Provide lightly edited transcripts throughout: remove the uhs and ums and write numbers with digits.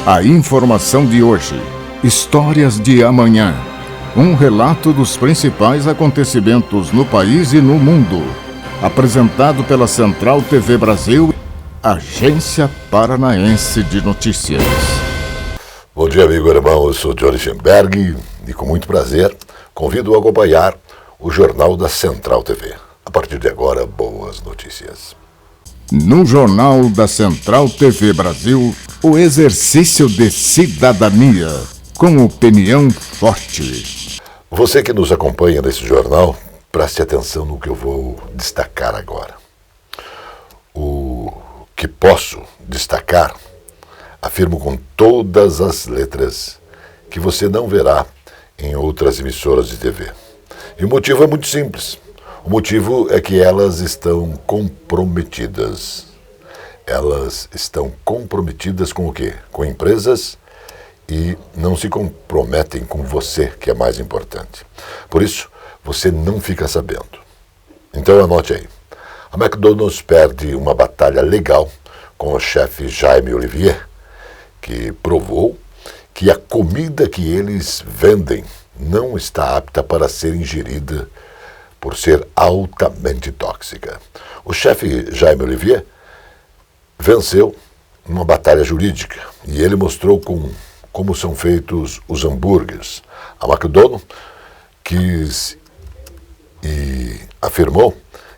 A informação de hoje, histórias de amanhã. Um relato dos principais acontecimentos no país e no mundo. Apresentado pela Central TV Brasil, Agência Paranaense de Notícias. Bom dia, amigo e irmão. Eu sou Johnny Schemberg e com muito prazer convido a acompanhar o Jornal da Central TV. A partir de agora, boas notícias. No Jornal da Central TV Brasil, o exercício de cidadania, com opinião forte. Você que nos acompanha nesse jornal, preste atenção no que eu vou destacar agora. O que posso destacar, afirmo com todas as letras, que você não verá em outras emissoras de TV. E o motivo é muito simples. O motivo é que elas estão comprometidas. Elas estão comprometidas com o quê? Com empresas e não se comprometem com você, que é mais importante. Por isso, você não fica sabendo. Então anote aí. A McDonald's perde uma batalha legal com o chefe Jaime Olivier, que provou que a comida que eles vendem não está apta para ser ingerida por ser altamente tóxica. O chefe Jaime Olivier venceu uma batalha jurídica e ele mostrou como são feitos os hambúrgueres. A McDonald's quis e afirmou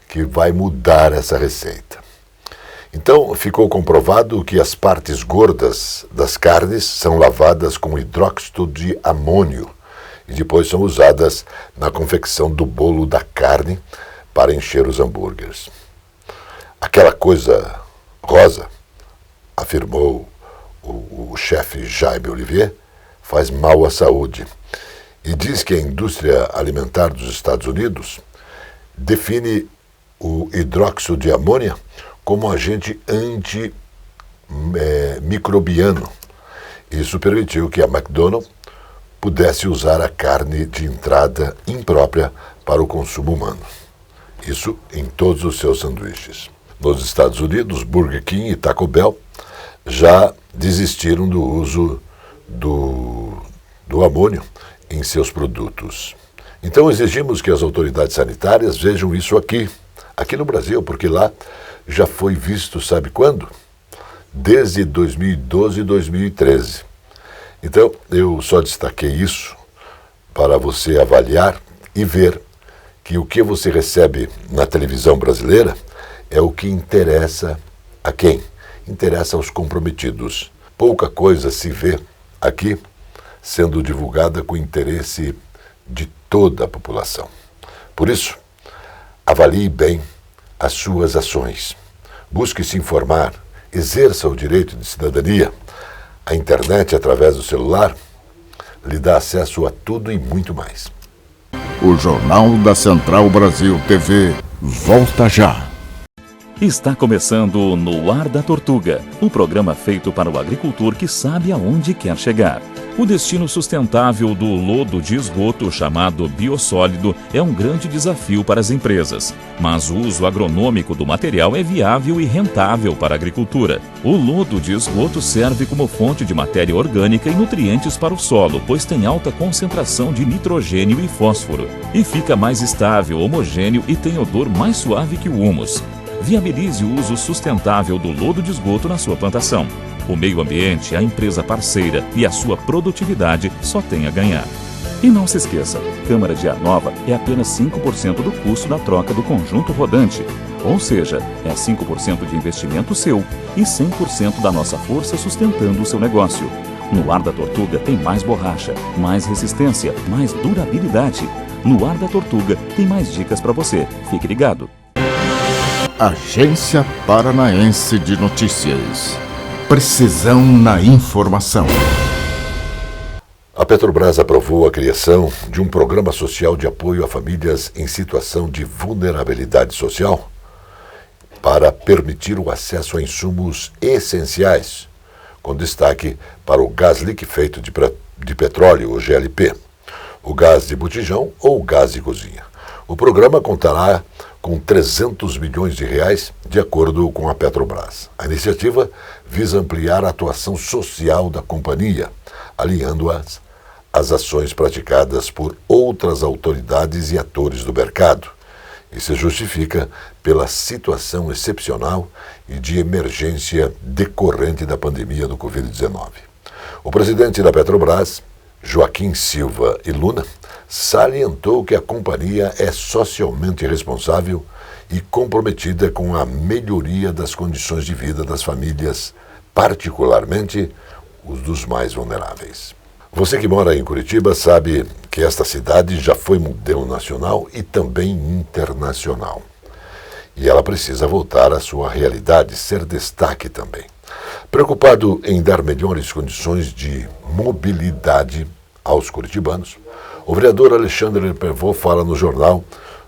que vai mudar essa receita. Então, ficou comprovado que as partes gordas das carnes são lavadas com hidróxido de amônio e depois são usadas na confecção do bolo da carne para encher os hambúrgueres. Aquela coisa rosa, afirmou o chefe Jaime Olivier, faz mal à saúde e diz que a indústria alimentar dos Estados Unidos define o hidróxido de amônia como agente antimicrobiano. Isso permitiu que a McDonald's pudesse usar a carne de entrada imprópria para o consumo humano. Isso em todos os seus sanduíches. Nos Estados Unidos, Burger King e Taco Bell já desistiram do uso do amônio em seus produtos. Então exigimos que as autoridades sanitárias vejam isso aqui no Brasil, porque lá já foi visto, sabe quando? Desde 2012 e 2013. Então, eu só destaquei isso para você avaliar e ver que o que você recebe na televisão brasileira é o que interessa a quem? Interessa aos comprometidos. Pouca coisa se vê aqui sendo divulgada com interesse de toda a população. Por isso, avalie bem as suas ações. Busque se informar, exerça o direito de cidadania. A internet, através do celular, lhe dá acesso a tudo e muito mais. O Jornal da Central Brasil TV volta já. Está começando No Ar da Tortuga, um programa feito para o agricultor que sabe aonde quer chegar. O destino sustentável do lodo de esgoto, chamado biossólido, é um grande desafio para as empresas. Mas o uso agronômico do material é viável e rentável para a agricultura. O lodo de esgoto serve como fonte de matéria orgânica e nutrientes para o solo, pois tem alta concentração de nitrogênio e fósforo. E fica mais estável, homogêneo e tem odor mais suave que o humus. Viabilize o uso sustentável do lodo de esgoto na sua plantação. O meio ambiente, a empresa parceira e a sua produtividade só tem a ganhar. E não se esqueça, câmara de ar nova é apenas 5% do custo da troca do conjunto rodante. Ou seja, é 5% de investimento seu e 100% da nossa força sustentando o seu negócio. No Ar da Tortuga tem mais borracha, mais resistência, mais durabilidade. No Ar da Tortuga tem mais dicas para você. Fique ligado. Agência Paranaense de Notícias. Precisão na informação. A Petrobras aprovou a criação de um programa social de apoio a famílias em situação de vulnerabilidade social para permitir o acesso a insumos essenciais, com destaque para o gás liquefeito de petróleo, o GLP, o gás de botijão ou o gás de cozinha. O programa contará com com 300 milhões de reais, de acordo com a Petrobras. A iniciativa visa ampliar a atuação social da companhia, alinhando-as às ações praticadas por outras autoridades e atores do mercado, e se justifica pela situação excepcional e de emergência decorrente da pandemia do Covid-19. O presidente da Petrobras, Joaquim Silva e Luna, salientou que a companhia é socialmente responsável e comprometida com a melhoria das condições de vida das famílias, particularmente os dos mais vulneráveis. Você que mora em Curitiba sabe que esta cidade já foi modelo nacional e também internacional. E ela precisa voltar à sua realidade, ser destaque também. Preocupado em dar melhores condições de mobilidade aos curitibanos, o vereador Alexandre Leprevot fala no jornal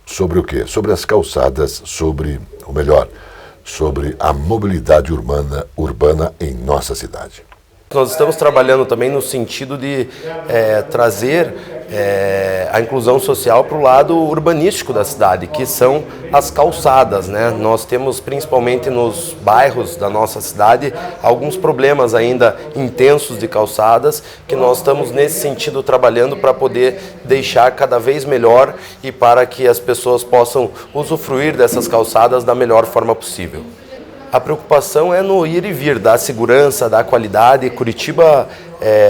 sobre o quê? Sobre as calçadas, sobre a mobilidade urbana em nossa cidade. Nós estamos trabalhando também no sentido de trazer a inclusão social para o lado urbanístico da cidade, que são as calçadas, né? Nós temos, principalmente nos bairros da nossa cidade, alguns problemas ainda intensos de calçadas, que nós estamos nesse sentido trabalhando para poder deixar cada vez melhor e para que as pessoas possam usufruir dessas calçadas da melhor forma possível. A preocupação é no ir e vir, da segurança, da qualidade. Curitiba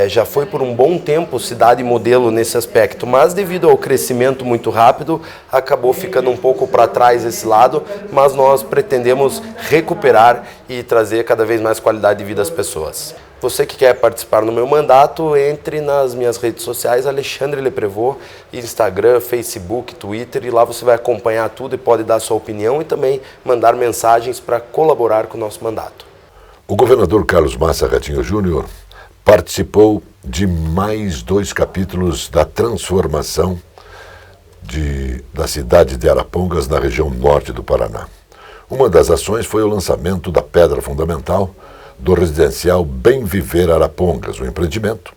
já foi por um bom tempo cidade modelo nesse aspecto, mas devido ao crescimento muito rápido, acabou ficando um pouco para trás esse lado, mas nós pretendemos recuperar e trazer cada vez mais qualidade de vida às pessoas. Você que quer participar no meu mandato, entre nas minhas redes sociais, Alexandre Leprevot, Instagram, Facebook, Twitter, e lá você vai acompanhar tudo e pode dar sua opinião e também mandar mensagens para colaborar com o nosso mandato. O governador Carlos Massa Ratinho Júnior participou de mais 2 capítulos da transformação da cidade de Arapongas, na região norte do Paraná. Uma das ações foi o lançamento da pedra fundamental do residencial Bem Viver Arapongas, um empreendimento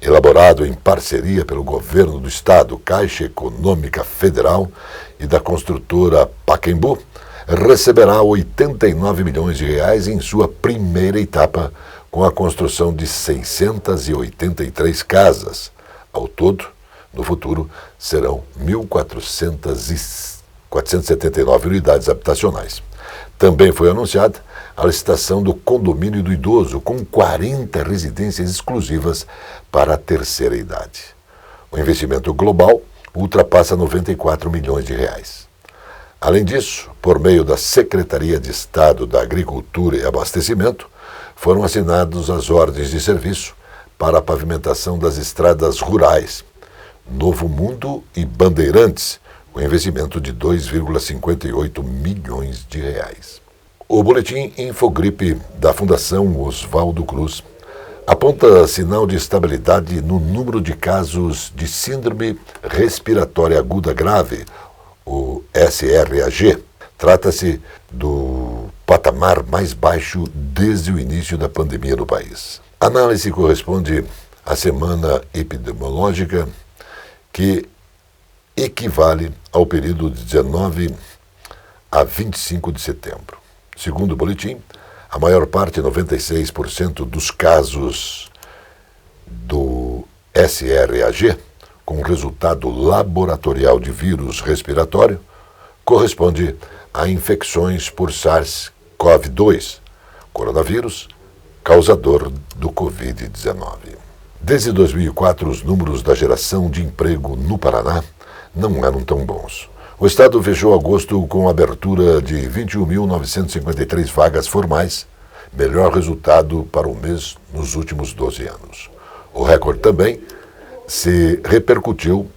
elaborado em parceria pelo governo do estado, Caixa Econômica Federal e da construtora Pacaembu, receberá 89 milhões de reais em sua primeira etapa, com a construção de 683 casas. Ao todo, no futuro, serão 1.479 unidades habitacionais. Também foi anunciada a licitação do condomínio do idoso, com 40 residências exclusivas para a terceira idade. O investimento global ultrapassa 94 milhões de reais. Além disso, por meio da Secretaria de Estado da Agricultura e Abastecimento, foram assinadas as ordens de serviço para a pavimentação das estradas rurais, Novo Mundo e Bandeirantes, com investimento de 2,58 milhões de reais. O boletim Infogripe da Fundação Oswaldo Cruz aponta sinal de estabilidade no número de casos de síndrome respiratória aguda grave, o SRAG. Trata-se do patamar mais baixo desde o início da pandemia no país. A análise corresponde à semana epidemiológica, que equivale ao período de 19 a 25 de setembro. Segundo o boletim, a maior parte, 96% dos casos do SRAG, com resultado laboratorial de vírus respiratório, corresponde a infecções por SARS-CoV-2, coronavírus, causador do Covid-19. Desde 2004, os números da geração de emprego no Paraná não eram tão bons. O Estado fechou agosto com a abertura de 21.953 vagas formais, melhor resultado para o mês nos últimos 12 anos. O recorde também se repercutiu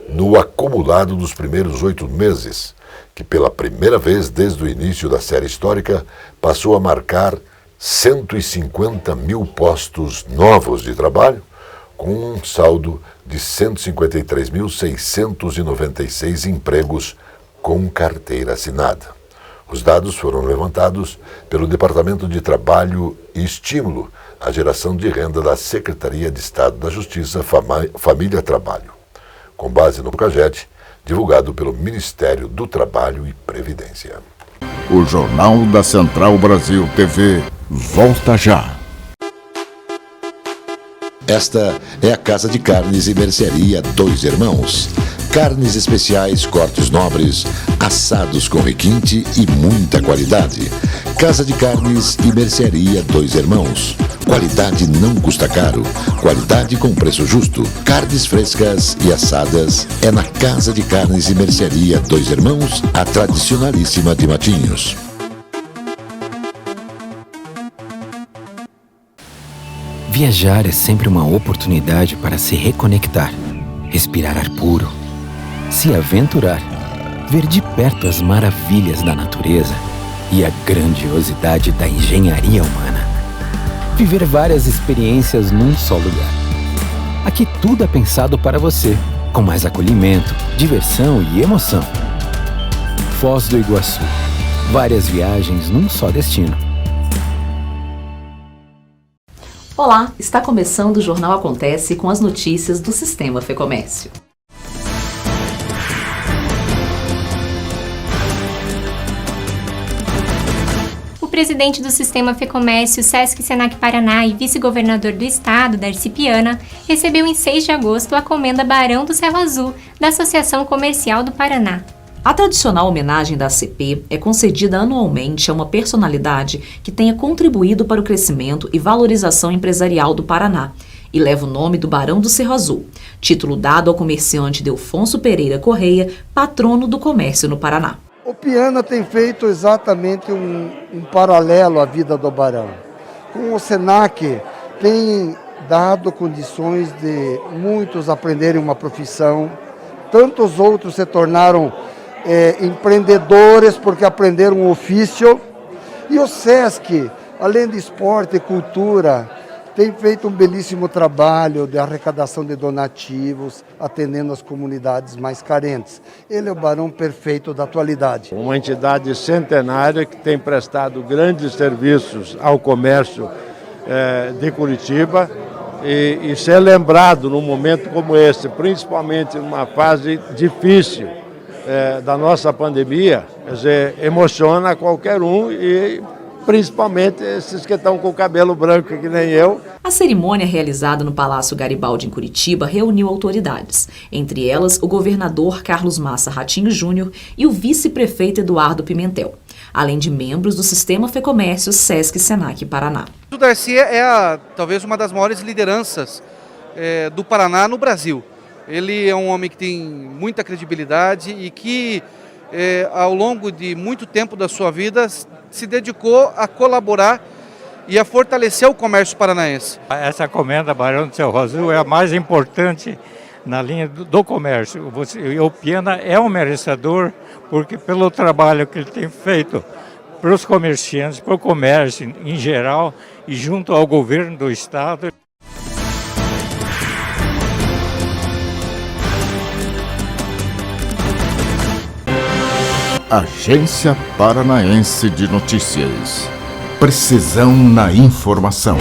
no acumulado dos primeiros 8 meses, que pela primeira vez desde o início da série histórica passou a marcar 150 mil postos novos de trabalho, com um saldo de 153.696 empregos com carteira assinada. Os dados foram levantados pelo Departamento de Trabalho e Estímulo à Geração de Renda da Secretaria de Estado da Justiça, Família e Trabalho. Com base no CAGED, divulgado pelo Ministério do Trabalho e Previdência. O Jornal da Central Brasil TV volta já. Esta é a Casa de Carnes e Mercearia Dois Irmãos. Carnes especiais, cortes nobres, assados com requinte e muita qualidade. Casa de Carnes e Mercearia Dois Irmãos. Qualidade não custa caro. Qualidade com preço justo. Carnes frescas e assadas é na Casa de Carnes e Mercearia Dois Irmãos, a tradicionalíssima de Matinhos. Viajar é sempre uma oportunidade para se reconectar, respirar ar puro, se aventurar, ver de perto as maravilhas da natureza e a grandiosidade da engenharia humana. Viver várias experiências num só lugar. Aqui tudo é pensado para você, com mais acolhimento, diversão e emoção. Foz do Iguaçu. Várias viagens num só destino. Olá, está começando o Jornal Acontece com as notícias do Sistema Fecomércio. O presidente do Sistema Fecomércio, Sesc Senac Paraná e vice-governador do estado, Darcy Piana, recebeu em 6 de agosto a Comenda Barão do Cerro Azul, da Associação Comercial do Paraná. A tradicional homenagem da ACP é concedida anualmente a uma personalidade que tenha contribuído para o crescimento e valorização empresarial do Paraná e leva o nome do Barão do Cerro Azul, título dado ao comerciante Delfonso Pereira Correia, patrono do comércio no Paraná. O Piana tem feito exatamente um paralelo à vida do Barão. Com o Senac tem dado condições de muitos aprenderem uma profissão, tantos outros se tornaram empreendedores porque aprenderam um ofício. E o Sesc, além de esporte e cultura, tem feito um belíssimo trabalho de arrecadação de donativos, atendendo as comunidades mais carentes. Ele é o Barão perfeito da atualidade. Uma entidade centenária que tem prestado grandes serviços ao comércio de Curitiba e ser lembrado num momento como esse, principalmente numa fase difícil da nossa pandemia, quer dizer, emociona qualquer um e principalmente esses que estão com o cabelo branco que nem eu. A cerimônia realizada no Palácio Garibaldi em Curitiba reuniu autoridades, entre elas o governador Carlos Massa Ratinho Júnior e o vice-prefeito Eduardo Pimentel, além de membros do Sistema Fecomércio Sesc Senac Paraná. O Darcy é talvez uma das maiores lideranças do Paraná no Brasil. Ele é um homem que tem muita credibilidade e que, ao longo de muito tempo da sua vida, se dedicou a colaborar e a fortalecer o comércio paranaense. Essa comenda Barão do Cerro Azul é a mais importante na linha do comércio. O Piana é um merecedor porque pelo trabalho que ele tem feito para os comerciantes, para o comércio em geral e junto ao governo do estado. Agência Paranaense de Notícias. Precisão na informação.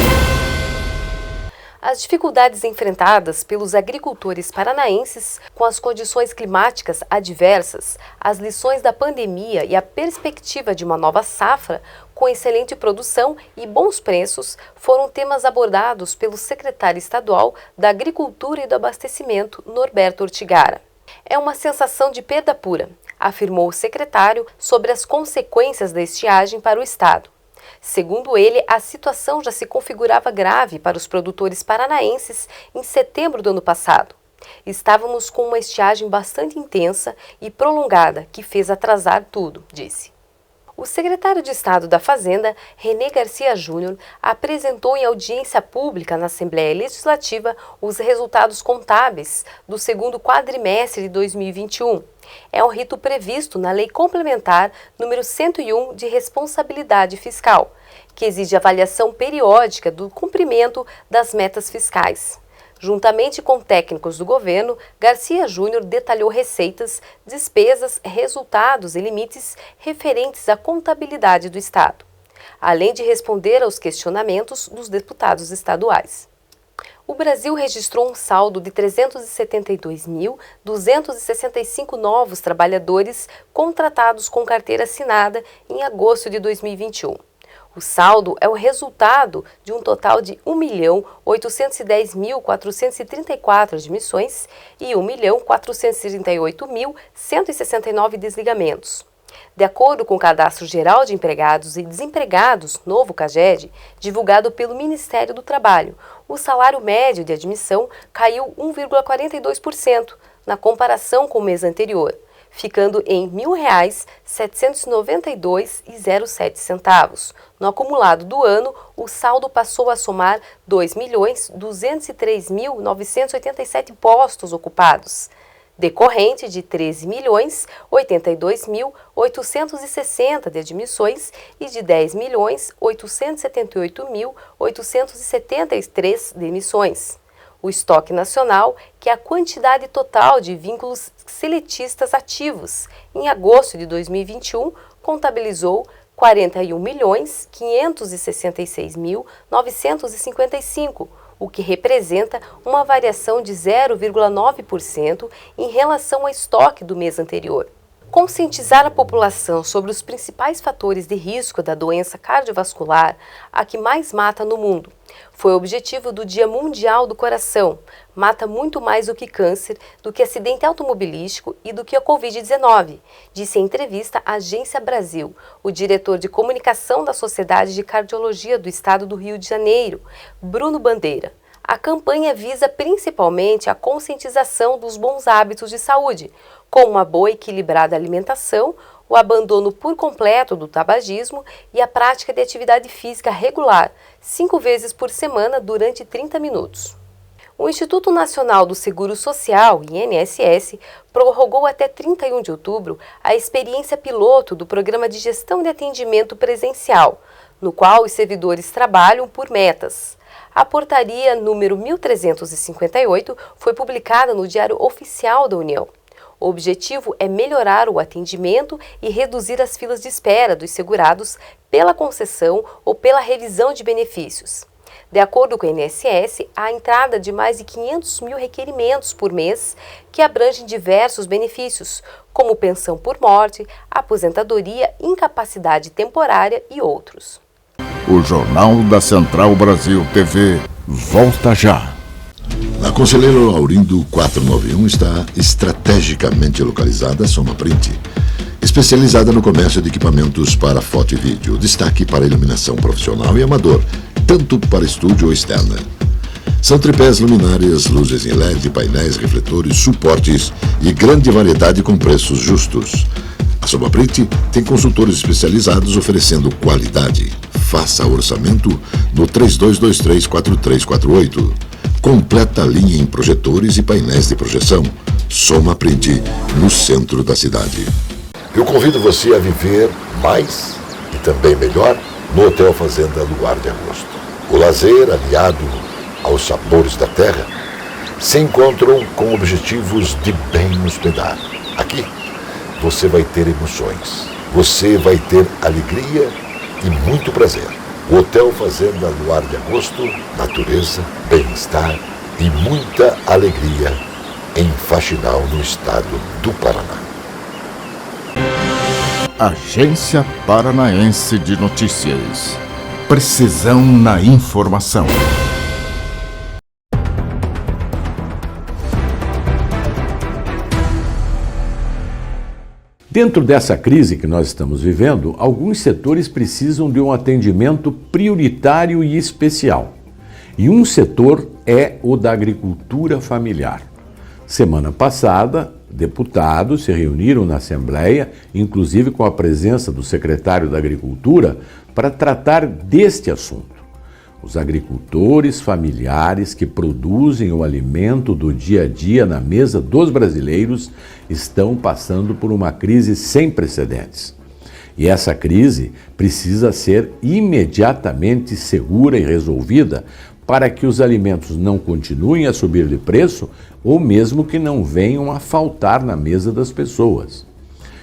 As dificuldades enfrentadas pelos agricultores paranaenses com as condições climáticas adversas, as lições da pandemia e a perspectiva de uma nova safra com excelente produção e bons preços foram temas abordados pelo secretário estadual da Agricultura e do Abastecimento, Norberto Ortigara. É uma sensação de perda pura, afirmou o secretário sobre as consequências da estiagem para o estado. Segundo ele, a situação já se configurava grave para os produtores paranaenses em setembro do ano passado. Estávamos com uma estiagem bastante intensa e prolongada que fez atrasar tudo, disse. O secretário de Estado da Fazenda, René Garcia Júnior, apresentou em audiência pública na Assembleia Legislativa os resultados contábeis do segundo quadrimestre de 2021. É um rito previsto na Lei Complementar número 101 de Responsabilidade Fiscal, que exige avaliação periódica do cumprimento das metas fiscais. Juntamente com técnicos do governo, Garcia Júnior detalhou receitas, despesas, resultados e limites referentes à contabilidade do Estado, além de responder aos questionamentos dos deputados estaduais. O Brasil registrou um saldo de 372.265 novos trabalhadores contratados com carteira assinada em agosto de 2021. O saldo é o resultado de um total de 1.810.434 admissões e 1.438.169 desligamentos. De acordo com o Cadastro Geral de Empregados e Desempregados, novo CAGED, divulgado pelo Ministério do Trabalho, o salário médio de admissão caiu 1,42% na comparação com o mês anterior, ficando em R$ 1.792,07. No acumulado do ano, o saldo passou a somar 2.203.987 postos ocupados, decorrente de 13.082.860 de admissões e de 10.878.873 demissões. O estoque nacional, que é a quantidade total de vínculos seletistas ativos, em agosto de 2021, contabilizou 41.566.955, o que representa uma variação de 0,9% em relação ao estoque do mês anterior. Conscientizar a população sobre os principais fatores de risco da doença cardiovascular, a que mais mata no mundo, foi o objetivo do Dia Mundial do Coração. Mata muito mais do que câncer, do que acidente automobilístico e do que a Covid-19, disse em entrevista à Agência Brasil, o diretor de comunicação da Sociedade de Cardiologia do Estado do Rio de Janeiro, Bruno Bandeira. A campanha visa principalmente a conscientização dos bons hábitos de saúde, como uma boa e equilibrada alimentação, o abandono por completo do tabagismo e a prática de atividade física regular, 5 vezes por semana durante 30 minutos. O Instituto Nacional do Seguro Social, INSS, prorrogou até 31 de outubro a experiência piloto do Programa de Gestão de Atendimento Presencial, no qual os servidores trabalham por metas. A portaria número 1358 foi publicada no Diário Oficial da União. O objetivo é melhorar o atendimento e reduzir as filas de espera dos segurados pela concessão ou pela revisão de benefícios. De acordo com o INSS, há a entrada de mais de 500 mil requerimentos por mês que abrangem diversos benefícios, como pensão por morte, aposentadoria, incapacidade temporária e outros. O Jornal da Central Brasil TV volta já. Na Conselheiro Laurindo 491 está estrategicamente localizada a Soma Print, especializada no comércio de equipamentos para foto e vídeo, destaque para iluminação profissional e amador, tanto para estúdio ou externa. São tripés, luminárias, luzes em LED, painéis, refletores, suportes e grande variedade com preços justos. A Soma Print tem consultores especializados oferecendo qualidade. Faça orçamento no 3223-4348. Completa linha em projetores e painéis de projeção. Soma Print, no centro da cidade. Eu convido você a viver mais e também melhor no Hotel Fazenda Luar de Agosto. O lazer, aliado aos sabores da terra, se encontram com objetivos de bem hospedar. Aqui, você vai ter emoções, você vai ter alegria e muito prazer. O Hotel Fazenda Luar de Agosto, natureza, bem-estar e muita alegria em Faxinal, no estado do Paraná. Agência Paranaense de Notícias. Precisão na informação. Dentro dessa crise que nós estamos vivendo, alguns setores precisam de um atendimento prioritário e especial. E um setor é o da agricultura familiar. Semana passada, deputados se reuniram na Assembleia, inclusive com a presença do secretário da Agricultura, para tratar deste assunto. Os agricultores familiares que produzem o alimento do dia a dia na mesa dos brasileiros estão passando por uma crise sem precedentes. E essa crise precisa ser imediatamente segura e resolvida para que os alimentos não continuem a subir de preço ou mesmo que não venham a faltar na mesa das pessoas.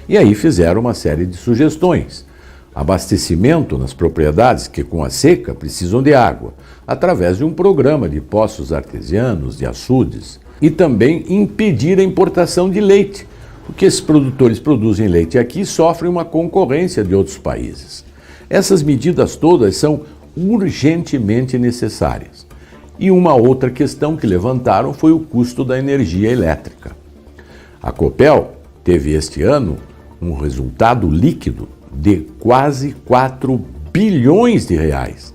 E aí fizeram uma série de sugestões. abastecimento nas propriedades que com a seca precisam de água, através de um programa de poços artesianos, de açudes, e também impedir a importação de leite, porque esses produtores produzem leite aqui e sofrem uma concorrência de outros países. Essas medidas todas são urgentemente necessárias. E uma outra questão que levantaram foi o custo da energia elétrica. A Copel teve este ano um resultado líquido de quase 4 bilhões de reais.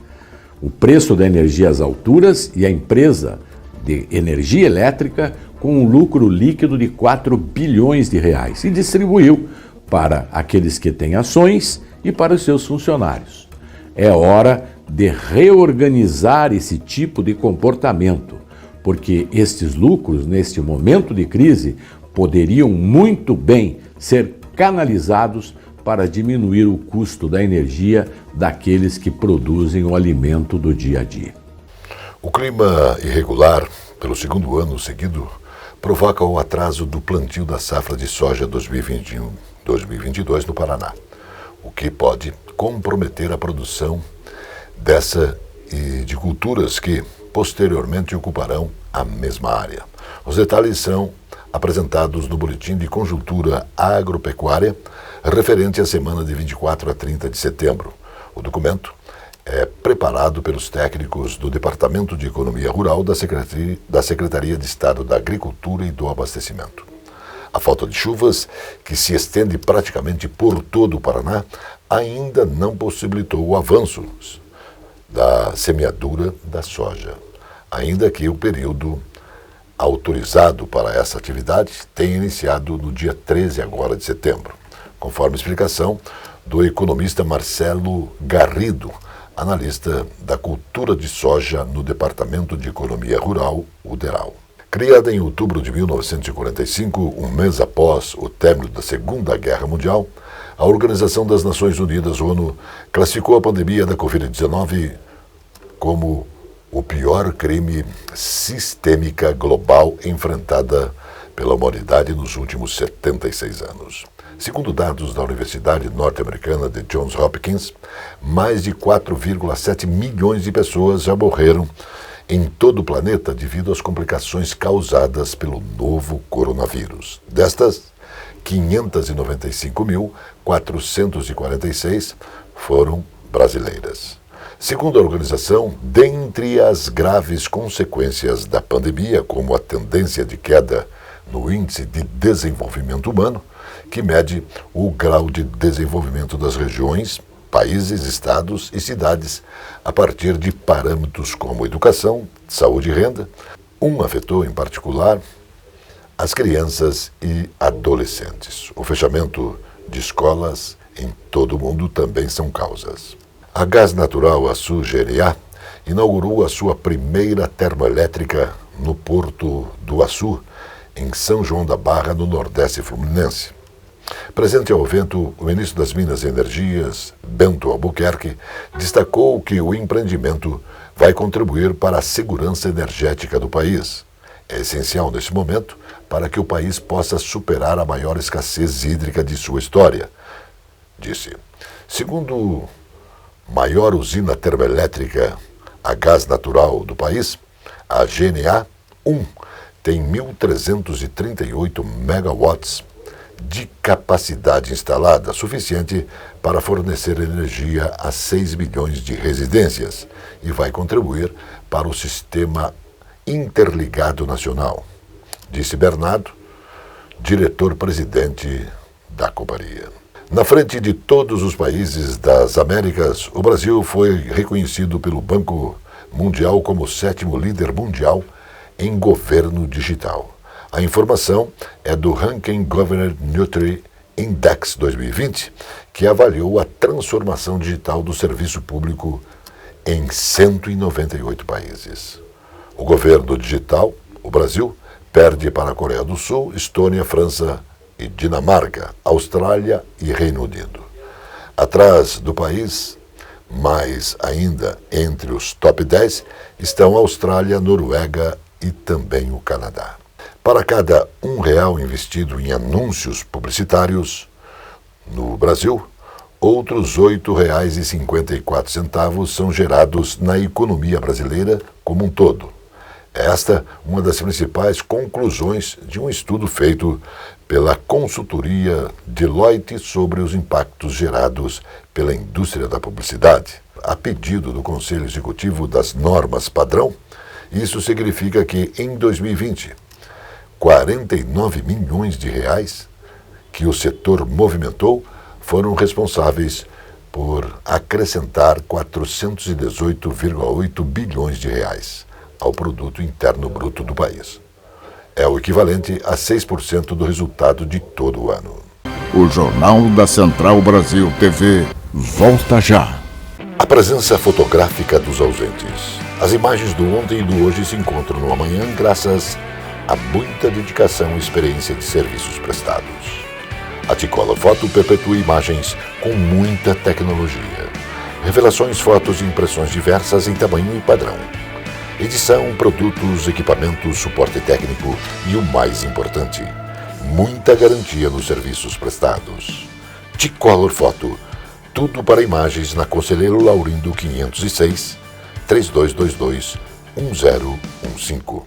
O preço da energia às alturas e a empresa de energia elétrica com um lucro líquido de 4 bilhões de reais e distribuiu para aqueles que têm ações e para os seus funcionários. É hora de reorganizar esse tipo de comportamento, porque estes lucros, neste momento de crise, poderiam muito bem ser canalizados para diminuir o custo da energia daqueles que produzem o alimento do dia a dia. O clima irregular, pelo segundo ano seguido, provoca o atraso do plantio da safra de soja 2021-2022 no Paraná, o que pode comprometer a produção dessa e de culturas que posteriormente ocuparão a mesma área. Os detalhes são apresentados no Boletim de Conjuntura Agropecuária, referente à semana de 24 a 30 de setembro. O documento é preparado pelos técnicos do Departamento de Economia Rural da Secretaria de Estado da Agricultura e do Abastecimento. A falta de chuvas, que se estende praticamente por todo o Paraná, ainda não possibilitou o avanço da semeadura da soja, ainda que o período autorizado para essa atividade tenha iniciado no dia 13 agora de setembro, conforme explicação do economista Marcelo Garrido, analista da cultura de soja no Departamento de Economia Rural, o DERAL. Criada em outubro de 1945, um mês após o término da Segunda Guerra Mundial, a Organização das Nações Unidas, ONU, classificou a pandemia da Covid-19 como o pior crime sistêmica global enfrentada pela humanidade nos últimos 76 anos. Segundo dados da Universidade Norte-Americana de Johns Hopkins, mais de 4,7 milhões de pessoas já morreram em todo o planeta devido às complicações causadas pelo novo coronavírus. Destas, 595.446 foram brasileiras. Segundo a organização, dentre as graves consequências da pandemia, como a tendência de queda no Índice de Desenvolvimento Humano, que mede o grau de desenvolvimento das regiões, países, estados e cidades a partir de parâmetros como educação, saúde e renda, afetou em particular as crianças e adolescentes. O fechamento de escolas em todo o mundo também são causas. A Gás Natural Açu GNA inaugurou a sua primeira termoelétrica no Porto do Açu, em São João da Barra, no Nordeste Fluminense. Presente ao evento, o ministro das Minas e Energias, Bento Albuquerque, destacou que o empreendimento vai contribuir para a segurança energética do país. É essencial nesse momento para que o país possa superar a maior escassez hídrica de sua história, disse. Segundo maior usina termoelétrica a gás natural do país, a GNA 1 tem 1.338 megawatts de capacidade instalada, suficiente para fornecer energia a 6 milhões de residências e vai contribuir para o sistema interligado nacional, disse Bernardo, diretor-presidente da companhia. Na frente de todos os países das Américas, o Brasil foi reconhecido pelo Banco Mundial como o 7º líder mundial em governo digital. A informação é do Ranking Governance Index 2020, que avaliou a transformação digital do serviço público em 198 países. O governo digital, o Brasil, perde para a Coreia do Sul, Estônia, França e Dinamarca, Austrália e Reino Unido. Atrás do país, mais ainda entre os top 10, estão a Austrália, Noruega e também o Canadá. Para cada R$1 investido em anúncios publicitários no Brasil, outros R$ 8,54 são gerados na economia brasileira como um todo. Esta é uma das principais conclusões de um estudo feito pela consultoria Deloitte sobre os impactos gerados pela indústria da publicidade. A pedido do Conselho Executivo das Normas Padrão, isso significa que em 2020, 49 milhões de reais que o setor movimentou foram responsáveis por acrescentar 418,8 bilhões de reais ao produto interno bruto do país. É o equivalente a 6% do resultado de todo o ano. O Jornal da Central Brasil TV volta já. A presença fotográfica dos ausentes. As imagens do ontem e do hoje se encontram no amanhã graças a muita dedicação e experiência de serviços prestados. A T-Color Foto perpetua imagens com muita tecnologia. Revelações, fotos e impressões diversas em tamanho e padrão. Edição, produtos, equipamentos, suporte técnico e o mais importante, muita garantia nos serviços prestados. T-Color Foto, tudo para imagens na Conselheiro Laurindo 506, 3222-1015.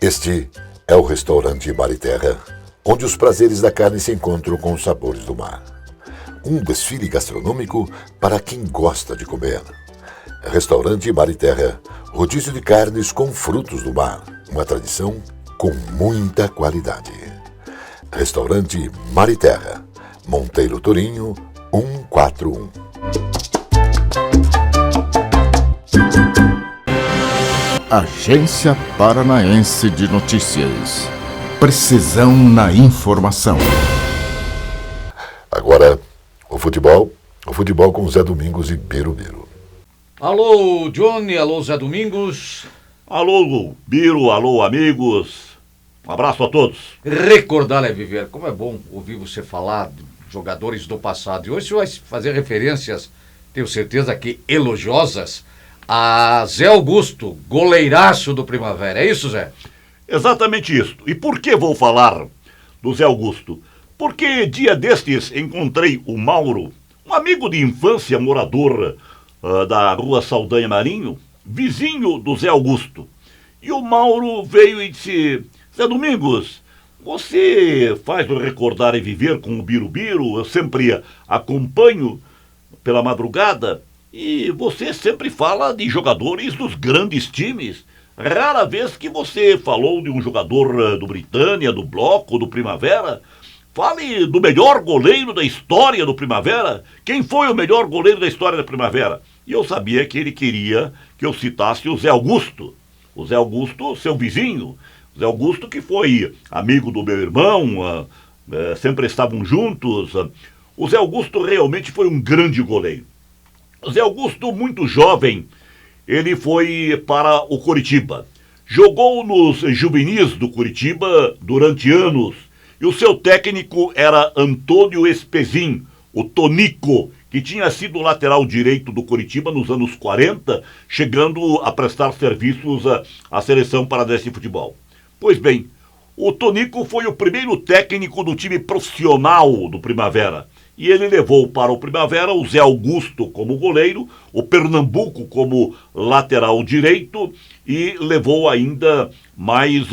Este é o restaurante Mar e Terra, onde os prazeres da carne se encontram com os sabores do mar. Um desfile gastronômico para quem gosta de comer. Restaurante Mar e Terra, rodízio de carnes com frutos do mar, uma tradição com muita qualidade. Restaurante Mar e Terra, Monteiro Torinho, 141. Agência Paranaense de Notícias. Precisão na informação. Agora, o futebol com Zé Domingos e Birubiru. Alô, Johnny, alô, Zé Domingos. Alô, Biro, alô, amigos. Um abraço a todos. Recordar é viver. Como é bom ouvir você falar de jogadores do passado. E hoje você vai fazer referências, tenho certeza que elogiosas, a Zé Augusto, goleiraço do Primavera. É isso, Zé? Exatamente isso. E por que vou falar do Zé Augusto? Porque dia destes encontrei o Mauro, um amigo de infância, morador da rua Saldanha Marinho, vizinho do Zé Augusto. E o Mauro veio e disse: Zé Domingos, você faz o Recordar e Viver com o Birubiru, eu sempre acompanho pela madrugada, e você sempre fala de jogadores dos grandes times. Rara vez que você falou de um jogador do Britânia, do Bloco, do Primavera. Fale do melhor goleiro da história do Primavera. Quem foi o melhor goleiro da história da Primavera? E eu sabia que ele queria que eu citasse o Zé Augusto. O Zé Augusto, seu vizinho. O Zé Augusto que foi amigo do meu irmão, sempre estavam juntos. O Zé Augusto realmente foi um grande goleiro. O Zé Augusto, muito jovem, ele foi para o Coritiba. Jogou nos juvenis do Coritiba durante anos. E o seu técnico era Antônio Espezin, o Tonico, que tinha sido lateral direito do Coritiba nos anos 40, chegando a prestar serviços à seleção paranaense de futebol. Pois bem, o Tonico foi o primeiro técnico do time profissional do Primavera. E ele levou para o Primavera o Zé Augusto como goleiro, o Pernambuco como lateral direito e levou ainda mais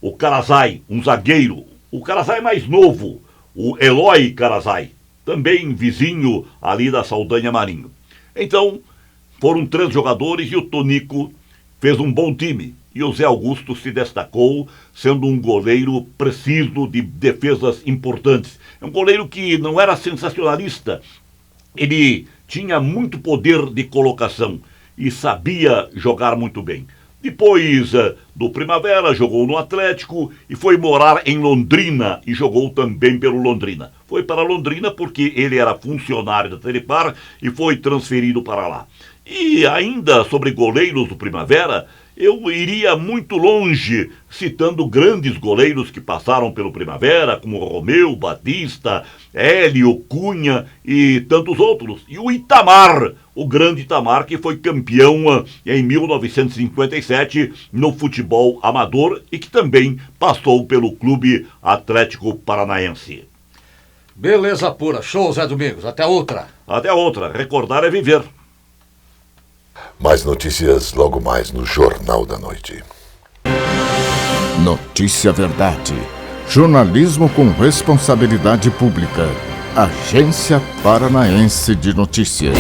o Carazai, um zagueiro. O Carazai mais novo, o Eloy Carazai, também vizinho ali da Saldanha Marinho. Então, foram 3 jogadores e o Tonico fez um bom time. E o Zé Augusto se destacou sendo um goleiro preciso de defesas importantes. É um goleiro que não era sensacionalista. Ele tinha muito poder de colocação e sabia jogar muito bem. Depois do Primavera, jogou no Atlético e foi morar em Londrina e jogou também pelo Londrina. Foi para Londrina porque ele era funcionário da Telepar e foi transferido para lá. E ainda sobre goleiros do Primavera, eu iria muito longe citando grandes goleiros que passaram pelo Primavera, como Romeu, Batista, Hélio, Cunha e tantos outros. E o Itamar, o grande Itamar, que foi campeão em 1957 no futebol amador e que também passou pelo Clube Atlético Paranaense. Beleza pura. Show, Zé Domingos. Até outra. Até outra. Recordar é viver. Mais notícias logo mais no Jornal da Noite. Notícia Verdade. Jornalismo com responsabilidade pública. Agência Paranaense de Notícias.